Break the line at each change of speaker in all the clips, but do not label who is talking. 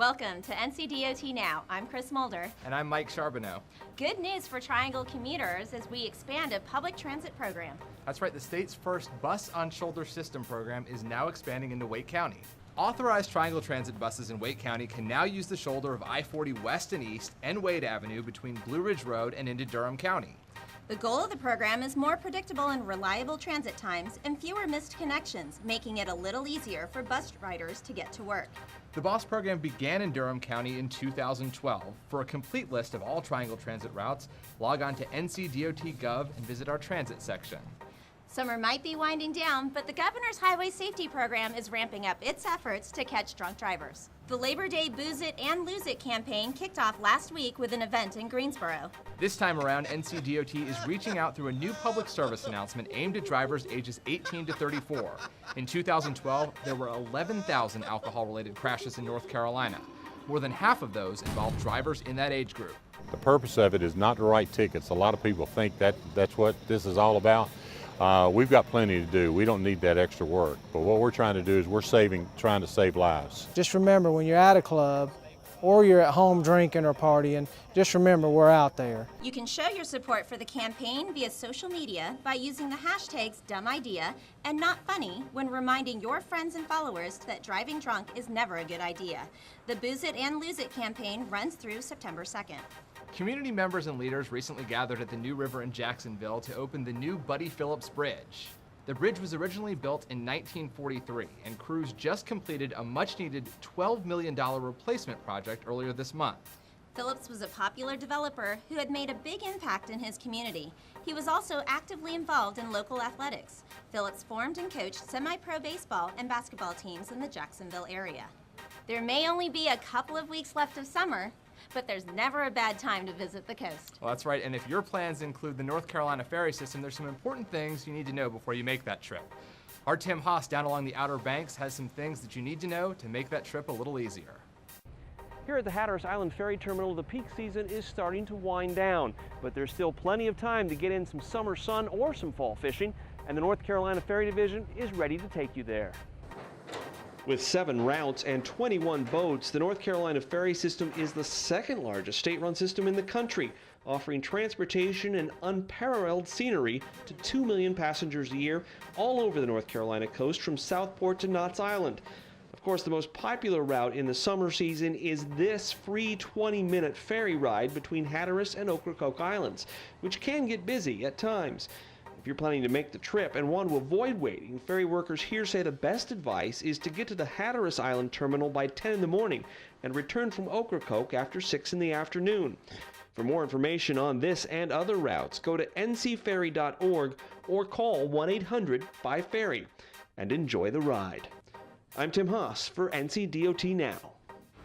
Welcome to NCDOT Now. I'm Chris Mulder.
And I'm Mike Charbonneau.
Good news for Triangle commuters as we expand a public transit program.
That's right, the state's first Bus on Shoulder System program is now expanding into Wake County. Authorized Triangle Transit buses in Wake County can now use the shoulder of I-40 west and east and Wade Avenue between Blue Ridge Road and into Durham County.
The goal of the program is more predictable and reliable transit times and fewer missed connections, making it a little easier for bus riders to get to work.
The BOSS program began in Durham County in 2012. For a complete list of all Triangle Transit routes, log on to NCDOT.gov and visit our transit section.
Summer might be winding down, but the Governor's Highway Safety Program is ramping up its efforts to catch drunk drivers. The Labor Day Booze It and Lose It campaign kicked off last week with an event in Greensboro.
This time around, NCDOT is reaching out through a new public service announcement aimed at drivers ages 18 to 34. In 2012, there were 11,000 alcohol-related crashes in North Carolina. More than half of those involved drivers in that age group.
The purpose of it is not to write tickets. A lot of people think that's what this is all about. We've got plenty to do. We don't need that extra work. But what we're trying to do is trying to save lives.
Just remember, when you're at a club or you're at home drinking or partying, just remember we're out there.
You can show your support for the campaign via social media by using the hashtags #DumbIdea and #NotFunny when reminding your friends and followers that driving drunk is never a good idea. The Booze It and Lose It campaign runs through September 2nd.
Community members and leaders recently gathered at the New River in Jacksonville to open the new Buddy Phillips Bridge. The bridge was originally built in 1943, and crews just completed a much-needed $12 million replacement project earlier this month.
Phillips was a popular developer who had made a big impact in his community. He was also actively involved in local athletics. Phillips formed and coached semi-pro baseball and basketball teams in the Jacksonville area. There may only be a couple of weeks left of summer, but there's never a bad time to visit the coast.
Well, that's right, and if your plans include the North Carolina Ferry system, there's some important things you need to know before you make that trip. Our Tim Haas down along the Outer Banks has some things that you need to know to make that trip a little easier.
Here at the Hatteras Island Ferry Terminal, the peak season is starting to wind down, but there's still plenty of time to get in some summer sun or some fall fishing, and the North Carolina Ferry Division is ready to take you there. With 7 routes and 21 boats, the North Carolina Ferry System is the second largest state-run system in the country, offering transportation and unparalleled scenery to 2 million passengers a year all over the North Carolina coast from Southport to Knott's Island. Of course, the most popular route in the summer season is this free 20-minute ferry ride between Hatteras and Ocracoke Islands, which can get busy at times. If you're planning to make the trip and want to avoid waiting, ferry workers here say the best advice is to get to the Hatteras Island terminal by 10 in the morning and return from Ocracoke after 6 in the afternoon. For more information on this and other routes, go to ncferry.org or call 1-800-BY-FERRY and enjoy the ride. I'm Tim Haas for NCDOT Now.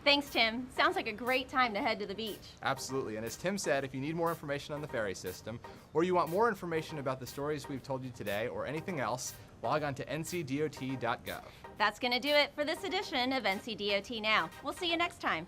Thanks, Tim. Sounds like a great time to head to the beach.
Absolutely, and as Tim said, if you need more information on the ferry system, or you want more information about the stories we've told you today or anything else, log on to ncdot.gov.
That's going to do it for this edition of NCDOT Now. We'll see you next time.